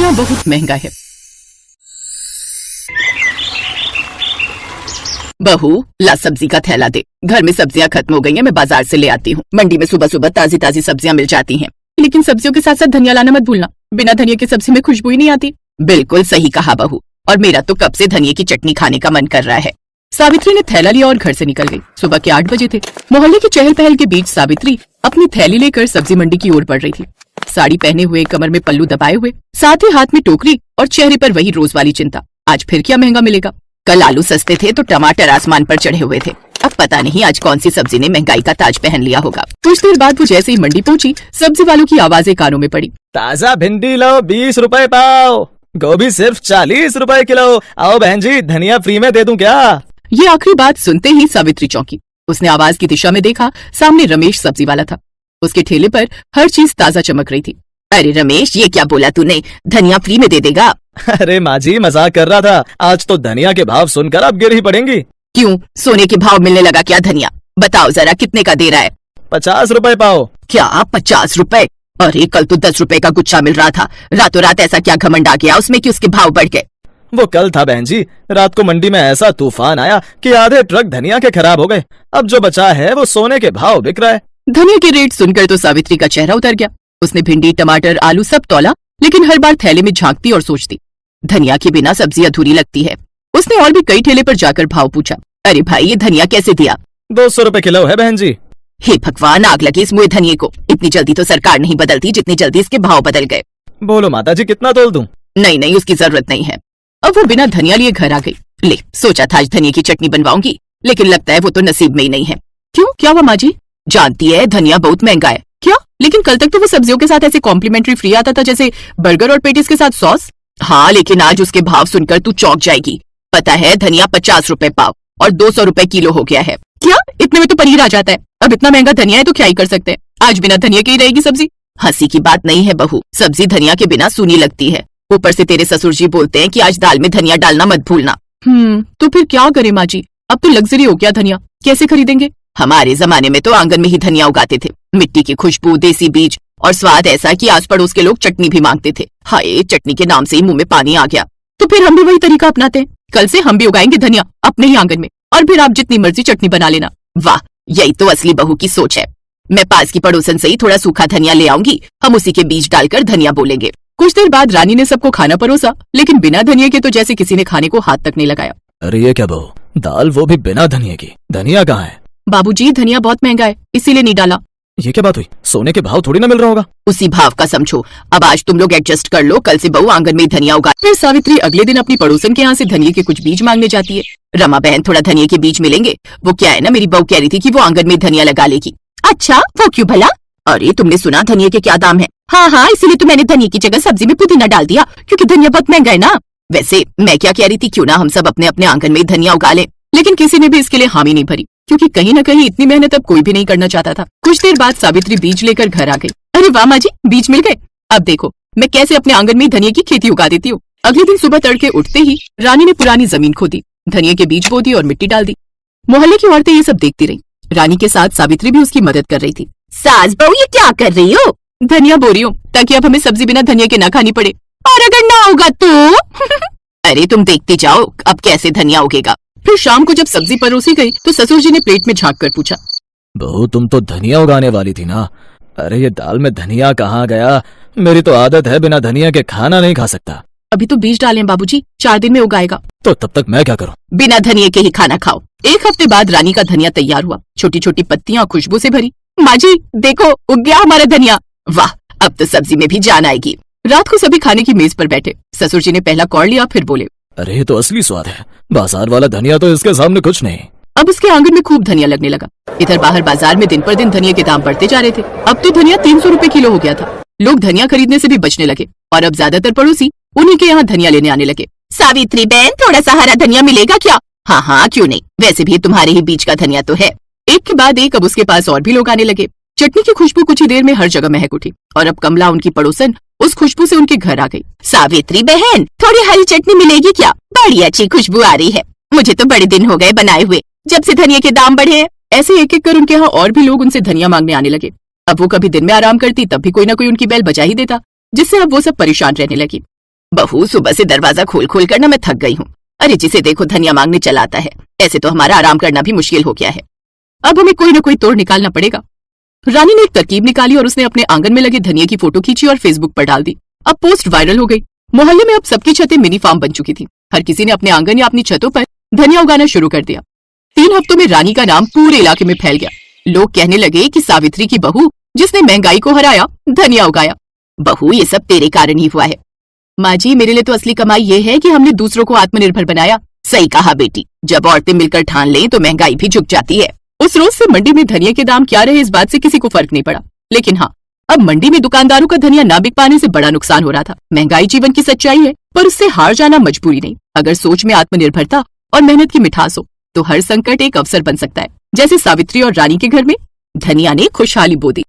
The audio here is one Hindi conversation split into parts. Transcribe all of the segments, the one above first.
धनिया बहुत महंगा है। बहू, ला सब्जी का थैला दे। घर में सब्जियां खत्म हो गई हैं, मैं बाजार से ले आती हूँ। मंडी में सुबह सुबह ताजी ताजी सब्जियां मिल जाती हैं, लेकिन सब्जियों के साथ साथ धनिया लाना मत भूलना। बिना धनिया की सब्जी में खुशबू ही नहीं आती। बिल्कुल सही कहा बहू, और मेरा तो कब से धनिया की चटनी खाने का मन कर रहा है। सावित्री ने थैला लिया और घर से निकल गई। सुबह के 8 बजे थे। मोहल्ले की चहल पहल के बीच सावित्री अपनी थैली लेकर सब्जी मंडी की ओर बढ़ रही थी। साड़ी पहने हुए, कमर में पल्लू दबाए हुए, साथ ही हाथ में टोकरी और चेहरे पर वही रोज वाली चिंता, आज फिर क्या महंगा मिलेगा। कल आलू सस्ते थे तो टमाटर आसमान पर चढ़े हुए थे। अब पता नहीं आज कौन सी सब्जी ने महंगाई का ताज पहन लिया होगा। कुछ देर बाद वो जैसे ही मंडी पहुंची, सब्जी वालों की आवाजें कानों में पड़ी। ताजा भिंडी लो 20 रुपए पाव, गोभी सिर्फ 40 रुपए किलो। आओ बहन जी, धनिया फ्री में दे दूं क्या? ये आखिरी बात सुनते ही सावित्री चौंकी। उसने आवाज की दिशा में देखा, सामने रमेश सब्जी वाला था। उसके ठेले पर हर चीज ताजा चमक रही थी। अरे रमेश, ये क्या बोला तूने, धनिया फ्री में दे देगा? अरे माँ जी, मजाक कर रहा था। आज तो धनिया के भाव सुनकर अब गिर ही पड़ेंगी। क्यों, सोने के भाव मिलने लगा क्या धनिया? बताओ जरा कितने का दे रहा है? 50 रुपए पाव। क्या 50 रुपए? अरे कल तो 10 रुपए का गुच्छा मिल रहा था। रातों रात ऐसा क्या घमंड आ गया उसमें कि उसके भाव बढ़ गए? वो कल था बहन जी, रात को मंडी में ऐसा तूफान आया कि आधे ट्रक धनिया के खराब हो गए। अब जो बचा है वो सोने के भाव बिक रहा है। धनिया के रेट सुनकर तो सावित्री का चेहरा उतर गया। उसने भिंडी, टमाटर, आलू सब तौला, लेकिन हर बार थैले में झांकती और सोचती, धनिया के बिना सब्जी अधूरी लगती है। उसने और भी कई ठेले पर जाकर भाव पूछा। अरे भाई, ये धनिया कैसे दिया? 200 रुपए किलो है बहन जी। हे भगवान, आग लगे इस मुए धनिये को। इतनी जल्दी तो सरकार नहीं बदलती जितनी जल्दी इसके भाव बदल गए। बोलो माता जी, कितना तोल दूं? नहीं नहीं, उसकी जरूरत नहीं है। अब वो बिना धनिया लिए घर आ गई। ले, सोचा था आज धनिया की चटनी बनवाऊंगी, लेकिन लगता है वो तो नसीब में ही नहीं है। क्यों, क्या हुआ माँ जी? जानती है धनिया बहुत महंगा है। क्या? लेकिन कल तक तो वो सब्जियों के साथ ऐसे कॉम्प्लीमेंट्री फ्री आता था, जैसे बर्गर और पेटीज के साथ सॉस। हाँ, लेकिन आज उसके भाव सुनकर तू चौंक जाएगी। पता है, धनिया 50 रुपए पाव और 200 रुपए किलो हो गया है। क्या? इतने में तो पनीर आ जाता है। अब इतना महंगा धनिया है तो क्या ही कर सकते हैं। आज बिना धनिया के ही रहेगी सब्जी। हंसी की बात नहीं है बहू, सब्जी धनिया के बिना सूनी लगती है। ऊपर से तेरे ससुर जी बोलते हैं कि आज दाल में धनिया डालना मत भूलना। तो फिर क्या करे माँ जी, अब तो लग्जरी हो गया धनिया, कैसे खरीदेंगे? हमारे जमाने में तो आंगन में ही धनिया उगाते थे। मिट्टी की खुशबू, देसी बीज और स्वाद ऐसा कि आस पड़ोस के लोग चटनी भी मांगते थे। हाय, चटनी के नाम से ही मुंह में पानी आ गया। तो फिर हम भी वही तरीका अपनाते हैं। कल से हम भी उगाएंगे धनिया अपने ही आंगन में, और फिर आप जितनी मर्जी चटनी बना लेना। वाह, यही तो असली बहू की सोच है। मैं पास की पड़ोसन से ही थोड़ा सूखा धनिया ले आऊंगी, हम उसी के बीज डालकर धनिया बोलेंगे। कुछ देर बाद रानी ने सबको खाना परोसा, लेकिन बिना धनिया के तो जैसे किसी ने खाने को हाथ तक नहीं लगाया। अरे ये क्या बहू, दाल वो भी बिना धनिया की? धनिया कहाँ है? बाबूजी, धनिया बहुत महंगा है, इसीलिए नहीं डाला। ये क्या बात हुई? सोने के भाव थोड़ी ना मिल रहा होगा। उसी भाव का समझो। अब आज तुम लोग एडजस्ट कर लो, कल से बहू आंगन में धनिया उगा। फिर सावित्री अगले दिन अपनी पड़ोसन के यहाँ से धनिया के कुछ बीज मांगने जाती है। रमा बहन, थोड़ा धनिया के बीज मिलेंगे? वो क्या है ना, मेरी बहू कह रही थी कि वो आंगन में धनिया लगा लेगी। अच्छा, वो क्यों भला? अरे तुमने सुना धनिया के क्या दाम है? हाँ, इसीलिए तो मैंने धनिया की जगह सब्जी में पुदीना डाल दिया, क्योंकि धनिया बहुत महंगा है ना। वैसे मैं क्या कह रही थी, क्यों ना हम सब अपने अपने आंगन में धनिया उगा लें। लेकिन किसी ने भी इसके लिए हामी नहीं भरी, क्योंकि कहीं न कहीं इतनी मेहनत अब कोई भी नहीं करना चाहता था। कुछ देर बाद सावित्री बीज लेकर घर आ गई। अरे वाह माँ जी, बीज मिल गए। अब देखो मैं कैसे अपने आंगन में धनिया की खेती उगा देती हूँ। अगले दिन सुबह तड़के उठते ही रानी ने पुरानी जमीन खोदी, धनिया के बीज बो दिए और मिट्टी डाल दी। मोहल्ले की औरतें ये सब देखती रही। रानी के साथ सावित्री भी उसकी मदद कर रही थी। सास बहू, ये क्या कर रही हो? धनिया बो रही हूँ, ताकि अब हमें सब्जी बिना धनिया के ना खानी पड़े। और अगर ना होगा तो? अरे तुम देखती जाओ अब कैसे धनिया उगेगा। फिर शाम को जब सब्जी परोसी गई तो ससुर जी ने प्लेट में झांक कर पूछा, बहू तुम तो धनिया उगाने वाली थी ना? अरे ये दाल में धनिया कहाँ गया? मेरी तो आदत है बिना धनिया के खाना नहीं खा सकता। अभी तो बीज डाले बाबूजी, 4 दिन में उगाएगा। तो तब तक मैं क्या करूँ? बिना धनिया के ही खाना खाओ। 1 हफ्ते बाद रानी का धनिया तैयार हुआ, छोटी छोटी पत्तियां खुशबू से भरी। माँ जी देखो, उग गया हमारा धनिया। वाह, अब तो सब्जी में भी जान आएगी। रात को सभी खाने की मेज पर बैठे। ससुर जी ने पहला कौड़ लिया, फिर बोले, अरे ये तो असली स्वाद है, बाजार वाला धनिया तो इसके सामने कुछ नहीं। अब उसके आंगन में खूब धनिया लगने लगा। इधर बाहर बाजार में दिन पर दिन धनिया के दाम बढ़ते जा रहे थे। अब तो धनिया 300 रुपए किलो हो गया था। लोग धनिया खरीदने से भी बचने लगे और अब ज्यादातर पड़ोसी उन्हीं के यहाँ धनिया लेने आने लगे। सावित्री बहन, थोड़ा सा हरा धनिया मिलेगा क्या? हाँ, क्यों नहीं, वैसे भी तुम्हारे ही बीच का धनिया तो है। एक के बाद एक अब उसके पास और भी लोग आने लगे। चटनी की खुशबू कुछ ही देर में हर जगह महक उठी और अब कमला, उनकी पड़ोसन, उस खुशबू से उनके घर आ गई। सावित्री बहन, थोड़ी हरी चटनी मिलेगी क्या? बड़ी अच्छी खुशबू आ रही है। मुझे तो बड़े दिन हो गए बनाए हुए, जब से धनिया के दाम बढ़े हैं। ऐसे एक एक कर उनके यहाँ और भी लोग उनसे धनिया मांगने आने लगे। अब वो कभी दिन में आराम करती तब भी कोई ना कोई उनकी बैल बजा ही देता, जिससे अब वो सब परेशान रहने लगी। बहू सुबह से दरवाजा खोल खोल कर ना मैं थक गई हूँ। अरे जिसे देखो धनिया मांगने चला आता है। ऐसे तो हमारा आराम करना भी मुश्किल हो गया है। अब हमें कोई न कोई तोड़ निकालना पड़ेगा। रानी ने एक तरकीब निकाली और उसने अपने आंगन में लगे धनिया की फोटो खींची और फेसबुक पर डाल दी। अब पोस्ट वायरल हो गई। मोहल्ले में अब सबकी छतें मिनी फार्म बन चुकी थी। हर किसी ने अपने आंगन या अपनी छतों पर धनिया उगाना शुरू कर दिया। 3 हफ्तों में रानी का नाम पूरे इलाके में फैल गया। लोग कहने लगे कि सावित्री की बहू जिसने महंगाई को हराया, धनिया उगाया। बहू ये सब तेरे कारण ही हुआ है। माँ जी, मेरे लिए तो असली कमाई ये है कि हमने दूसरों को आत्मनिर्भर बनाया। सही कहा बेटी, जब औरतें मिलकर ठान लें तो महंगाई भी झुक जाती है। उस रोज से मंडी में धनिया के दाम क्या रहे इस बात से किसी को फर्क नहीं पड़ा। लेकिन हाँ, अब मंडी में दुकानदारों का धनिया ना बिक पाने से बड़ा नुकसान हो रहा था। महंगाई जीवन की सच्चाई है, पर उससे हार जाना मजबूरी नहीं। अगर सोच में आत्मनिर्भरता और मेहनत की मिठास हो तो हर संकट एक अवसर बन सकता है। जैसे सावित्री और रानी के घर में धनिया ने खुशहाली बो दी।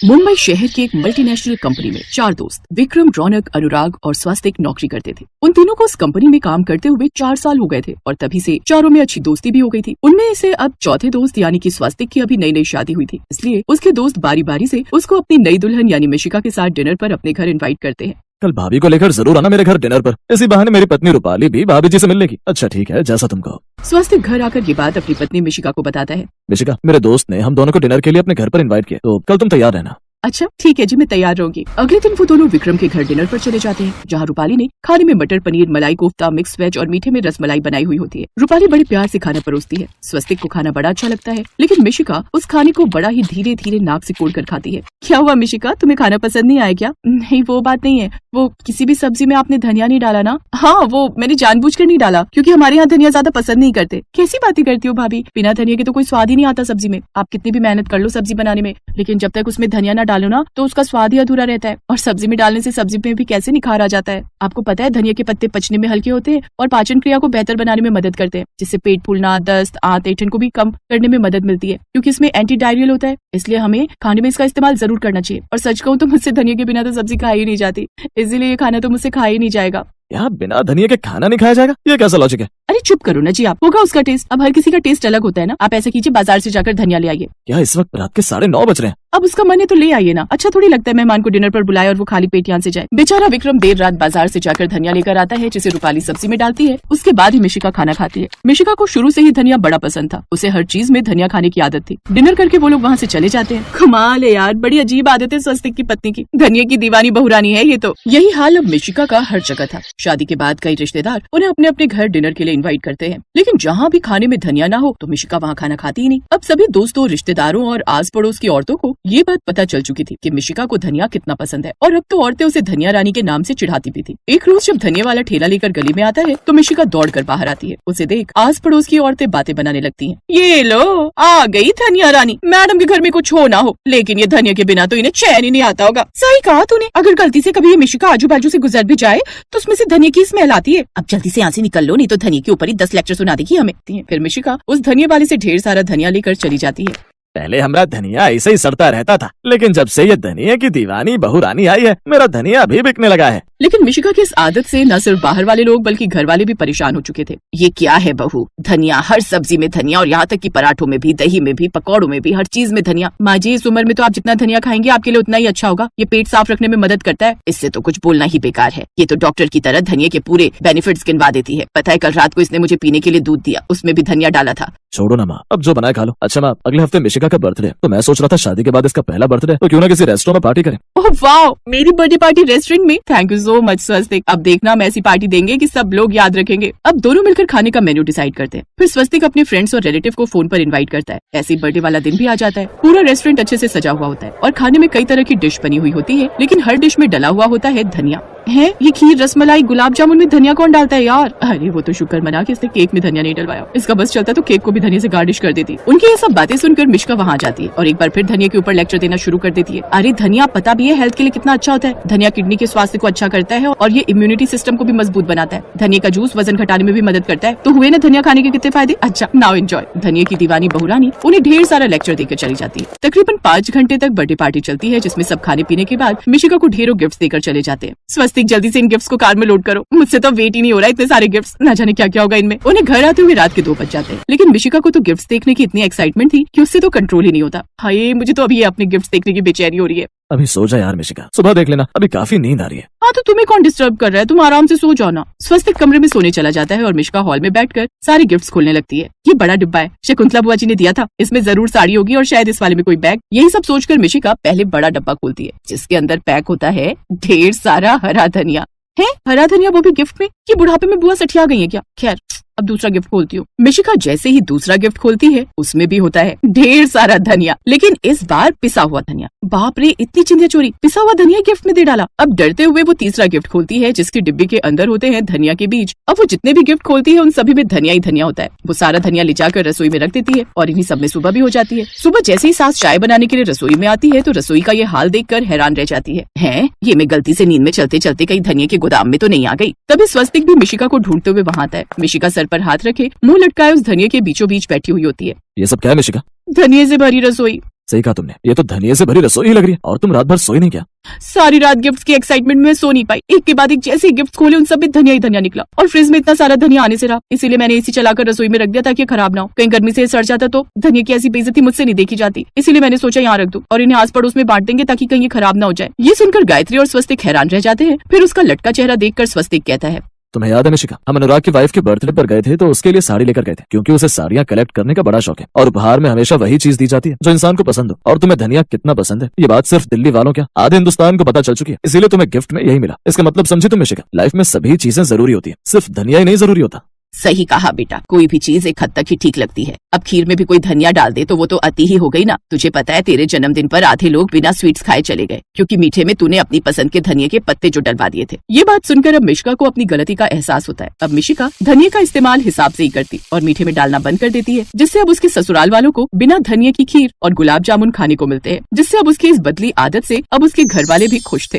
मुंबई शहर की एक मल्टीनेशनल कंपनी में 4 दोस्त विक्रम, रौनक, अनुराग और स्वास्तिक नौकरी करते थे। उन तीनों को उस कंपनी में काम करते हुए 4 साल हो गए थे और तभी से चारों में अच्छी दोस्ती भी हो गई थी। उनमें से अब चौथे दोस्त यानी कि स्वास्तिक की अभी नई शादी हुई थी, इसलिए उसके दोस्त बारी बारी से उसको अपनी नई दुल्हन यानी मिशिका के साथ डिनर पर अपने घर इनवाइट करते हैं। कल भाभी को लेकर जरूर आना मेरे घर डिनर पर। इसी बहाने मेरी पत्नी रूपाली भी भाभी जी से मिलने की। अच्छा ठीक है, जैसा तुम कहो। स्वास्तिक घर आकर ये बात अपनी पत्नी मिशिका को बताता है। मिशिका, मेरे दोस्त ने हम दोनों को डिनर के लिए अपने घर पर इनवाइट किया, तो कल तुम तैयार रहना। अच्छा ठीक है जी, मैं तैयार रहूंगी। अगले दिन वो दोनों विक्रम के घर डिनर पर चले जाते हैं, जहाँ रूपाली ने खाने में मटर पनीर, मलाई कोफ्ता, मिक्स वेज और मीठे में रसमलाई बनाई हुई होती है। रूपाली बड़े प्यार से खाना परोसती है। स्वस्तिक को खाना बड़ा अच्छा लगता है, लेकिन मिशिका उस खाने को बड़ा ही धीरे धीरे नाक से कोड़ कर खाती है। क्या हुआ मिशिका, तुम्हें खाना पसंद नहीं आया क्या? नहीं वो बात नहीं है, वो किसी भी सब्जी में आपने धनिया नहीं डाला ना? हाँ, वो मैंने जानबूझकर नहीं डाला क्योंकि हमारे यहाँ धनिया ज्यादा पसंद नहीं करते। कैसी बातें करती हो भाभी, बिना धनिया के तो कोई स्वाद ही नहीं आता सब्जी में। आप कितनी भी मेहनत कर लो सब्जी बनाने में, लेकिन जब तक उसमें धनिया ना डालो ना तो उसका स्वाद ही अधूरा रहता है। और सब्जी में डालने से सब्जी में भी कैसे निखार आ जाता है। आपको पता है धनिया के पत्ते पचने में हल्के होते हैं और पाचन क्रिया को बेहतर बनाने में मदद करते हैं, जिससे पेट फूलना, दस्त, आंत, ऐंठन को भी कम करने में मदद मिलती है क्योंकि इसमें एंटी डायरियल होता है। इसलिए हमें खाने में इसका इस्तेमाल जरूर करना चाहिए। और सच कहूँ तो मुझसे धनिया के बिना तो सब्जी खाई ही नहीं जाती, इसीलिए ये खाना तो मुझसे खाया ही नहीं जाएगा। यहाँ बिना धनिया के खाना नहीं खाया जाएगा, ये कैसा लॉजिक है? अरे चुप करो ना जी, आप होगा उसका टेस्ट। अब हर किसी का टेस्ट अलग होता है ना। आप ऐसा कीजिए, बाजार से जाकर धनिया ले आइए। क्या इस वक्त रात के 9:30 बज रहे हैं? अब उसका मन है तो ले आइए ना। अच्छा थोड़ी लगता है मेहमान को डिनर पर बुलाए और वो खाली पेट यहाँ से जाए। बेचारा विक्रम देर रात बाजार से जाकर धनिया लेकर आता है, जिसे रूपाली सब्जी में डालती है। उसके बाद ही मिशिका खाना खाती है। मिशिका को शुरू से ही धनिया बड़ा पसंद था, उसे हर चीज में धनिया खाने की आदत थी। डिनर करके वो लोग वहाँ से चले जाते हैं। कमाल है यार, बड़ी अजीब आदत है स्वस्तिक की पत्नी की। धनिया की दीवानी बहुरानी है ये तो। यही हाल अब मिशिका का हर जगह था। शादी के बाद कई रिश्तेदार उन्हें अपने अपने घर डिनर के लिए इनवाइट करते हैं, लेकिन जहाँ भी खाने में धनिया ना हो तो मिशिका वहाँ खाना खाती ही नहीं। अब सभी दोस्तों, रिश्तेदारों और आस पड़ोस की औरतों को ये बात पता चल चुकी थी कि मिशिका को धनिया कितना पसंद है और अब तो औरतें उसे धनिया रानी के नाम से चिढ़ाती भी थी। एक रोज जब धनिया वाला ठेला लेकर गली में आता है तो मिशिका दौड़कर बाहर आती है। उसे देख आस पड़ोस की औरतें बातें बनाने लगती हैं। ये लो आ गई धनिया रानी, मैडम के घर में कुछ हो ना हो लेकिन ये धनिया के बिना तो इन्हें चैन ही नहीं आता होगा। सही कहा तूने, अगर गलती से कभी ये मिशिका आजू बाजू से गुजर भी जाए तो उसमें से धनिया की स्मेल आती है। अब जल्दी से यहाँ से निकल लो, नहीं तो धनिया के ऊपर ही 10 लेक्चर सुना देगी हमें। फिर मिशिका उस धनिया वाले से ढेर सारा धनिया लेकर चली जाती है। पहले हमारा धनिया ऐसे ही सड़ता रहता था, लेकिन जब से ये धनिया की दीवानी बहुरानी आई है, मेरा धनिया भी बिकने लगा है। लेकिन मिशिका की इस आदत से न सिर्फ बाहर वाले लोग बल्कि घर वाले भी परेशान हो चुके थे। ये क्या है बहू, धनिया हर सब्जी में धनिया, और यहाँ तक कि पराठों में भी, दही में भी, पकौड़ों में भी, हर चीज में धनिया। माँ जी इस उम्र में तो आप जितना धनिया खाएंगे आपके लिए उतना ही अच्छा होगा। ये पेट साफ रखने में मदद करता है, इससे तो कुछ बोलना ही बेकार है। ये तो डॉक्टर की तरह धनिया के पूरे बेनिफिट्स गिनवा देती है। पता है कल रात को इसने मुझे पीने के लिए दूध दिया, उसमें भी धनिया डाला था। छोड़ो ना माँ, अब जो बनाए खा लो। अच्छा माँ, अगले हफ्ते मिशिका का बर्थडे, तो मैं सोच रहा था शादी के बाद इसका पहला बर्थडे, तो क्यों ना किसी रेस्टोरेंट में पार्टी करें। ओह वाओ, मेरी बर्थडे पार्टी रेस्टोरेंट में? थैंक यू सो मच स्वस्तिक। अब देखना हम ऐसी पार्टी देंगे कि सब लोग याद रखेंगे। अब दोनों मिलकर खाने का मेन्यू डिसाइड करते हैं। फिर स्वस्तिक अपने फ्रेंड्स और रिलेटिव को फोन पर इनवाइट करता है। ऐसे बर्थडे वाला दिन भी आ जाता है। पूरा रेस्टोरेंट अच्छे से सजा हुआ होता है और खाने में कई तरह की डिश बनी हुई होती है, लेकिन हर डिश में डला हुआ होता है धनिया। है ये खीर, रसमलाई, गुलाब जामुन में धनिया कौन डालता है यार? अरे वो तो शुक्र मना कि इसने केक में धनिया नहीं डलवाया। इसका बस चलता तो केक को भी धनिया से गार्निश कर देती। उनकी ये सब बातें सुनकर मिशिका वहाँ जाती है और एक बार फिर धनिया के ऊपर लेक्चर देना शुरू कर देती है। अरे धनिया, पता भी है धनिया हेल्थ के लिए कितना अच्छा होता है। धनिया किडनी के स्वास्थ्य को अच्छा करता है और ये इम्यूनिटी सिस्टम को भी मजबूत बनाता है। धनिया का जूस वजन घटाने में भी मदद करता है। तो हुए ना धनिया खाने के कितने फायदे। अच्छा, नाउ एंजॉय। धनिया की दीवानी बहुरानी उन्हें ढेर सारा लेक्चर देकर चली जाती है। तकरीबन 5 घंटे तक बर्थडे पार्टी चलती है, जिसमें सब खाने पीने के बाद मिशिका को ढेरों गिफ्ट्स देकर चले जाते हैं। स्वस्तिक, जल्दी से इन गिफ्ट्स को कार में लोड करो, मुझसे तो वेट ही नहीं हो रहा, इतने सारे गिफ्ट्स, ना जाने क्या क्या होगा इनमें। उन्हें घर आते हुए रात के 2 बज जाते हैं, लेकिन मिशिका को तो गिफ्ट्स देखने की इतनी एक्साइटमेंट थी कि उससे तो कंट्रोल ही नहीं होता। हाय, मुझे तो अभी ये अपने गिफ्ट्स देखने की बेचैनी हो रही है। अभी सो जा यार मिशिका, सुबह देख लेना, अभी काफी नींद आ रही है। हाँ, तो तुम्हें कौन डिस्टर्ब कर रहा है, तुम आराम से सो जाओ ना। स्वस्तिक कमरे में सोने चला जाता है और मिशिका हॉल में बैठकर सारे गिफ्ट्स खोलने लगती है। ये बड़ा डिब्बा है, शकुंतला बुआ जी ने दिया था, इसमें जरूर साड़ी होगी और शायद इस वाले में कोई बैग। यही सब सोचकर मिशिका पहले बड़ा डब्बा खोलती है, जिसके अंदर पैक होता है ढेर सारा हरा धनिया। है हरा धनिया, वो भी गिफ्ट में। ये बुढ़ापे में बुआ सठिया गई है क्या। खैर, अब दूसरा गिफ्ट खोलती हूँ। मिशिका जैसे ही दूसरा गिफ्ट खोलती है, उसमें भी होता है ढेर सारा धनिया, लेकिन इस बार पिसा हुआ धनिया। बाप रे, इतनी चिंध्या चोरी, पिसा हुआ धनिया गिफ्ट में दे डाला। अब डरते हुए वो तीसरा गिफ्ट खोलती है, जिसकी डिब्बी के अंदर होते हैं धनिया के बीज। अब वो जितने भी गिफ्ट खोलती है, उन सभी में धनिया ही धनिया होता है। वो सारा धनिया ले जाकर रसोई में रख देती है और इन्हीं सब में सुबह भी हो जाती है। सुबह जैसे ही सास चाय बनाने के लिए रसोई में आती है, तो रसोई का ये हाल देखकर हैरान रह जाती है। ये मैं गलती से नींद में चलते चलते कहीं धनिया के गोदाम में तो नहीं आ गई। तभी स्वस्तिक भी मिशिका को ढूंढते हुए वहां आता है। मिशिका सर पर हाथ रखे मुंह लटकाए उस धनिया के बीचों बीच बैठी हुई होती है। ये सब क्या है मिशिका? धनिये से भरी रसोई। सही कहा तुमने, ये तो धनिये से भरी रसोई ही लग रही है। और तुम रात भर सोई नहीं क्या? सारी रात गिफ्ट्स की एक्साइटमेंट में सो नहीं पाई। एक के बाद एक जैसे ही गिफ्ट खोले, उन सब में धनिया ही धनिया निकला और फ्रिज में इतना सारा धनिया आने से रहा। इसीलिए मैंने एसी चलाकर रसोई में रख दिया ताकि खराब ना हो। कहीं गर्मी से सड़ जाता तो धनिया की ऐसी बेइज्जती मुझसे नहीं देखी जाती। इसीलिए मैंने सोचा यहाँ रख दूं और इन्हें आस पड़ोस में बांट देंगे ताकि कहीं ये खराब ना हो जाए। ये सुनकर गायत्री और स्वस्तिक हैरान रह जाते हैं। फिर उसका लटका चेहरा देखकर स्वस्तिक कहता है, तुम्हें याद है मिशिका, हम अनुराग की वाइफ के बर्थडे पर गए थे तो उसके लिए साड़ी लेकर गए थे, क्योंकि उसे साड़ियां कलेक्ट करने का बड़ा शौक है और उपहार में हमेशा वही चीज दी जाती है जो इंसान को पसंद हो। और तुम्हें धनिया कितना पसंद है, ये बात सिर्फ दिल्ली वालों क्या आधे हिंदुस्तान को पता चल चुकी है। इसीलिए तुम्हें गिफ्ट में यही मिला। इसका मतलब समझी तुम मिशिका, लाइफ में सभी चीजें जरूरी होती है, सिर्फ धनिया ही नहीं जरूरी होता। सही कहा बेटा, कोई भी चीज एक हद तक ही ठीक लगती है। अब खीर में भी कोई धनिया डाल दे तो वो तो अति ही हो गई ना। तुझे पता है, तेरे जन्मदिन पर आधे लोग बिना स्वीट्स खाए चले गए, क्योंकि मीठे में तूने अपनी पसंद के धनिये के पत्ते जो डलवा दिए थे। ये बात सुनकर अब मिशिका को अपनी गलती का एहसास होता है। अब मिशिका धनिये का इस्तेमाल हिसाब से ही करती और मीठे में डालना बंद कर देती है, जिससे अब उसके ससुराल वालों को बिना धनिये की खीर और गुलाब जामुन खाने को मिलते हैं, जिससे अब उसकी इस बदली आदत से अब उसके घर वाले भी खुश थे।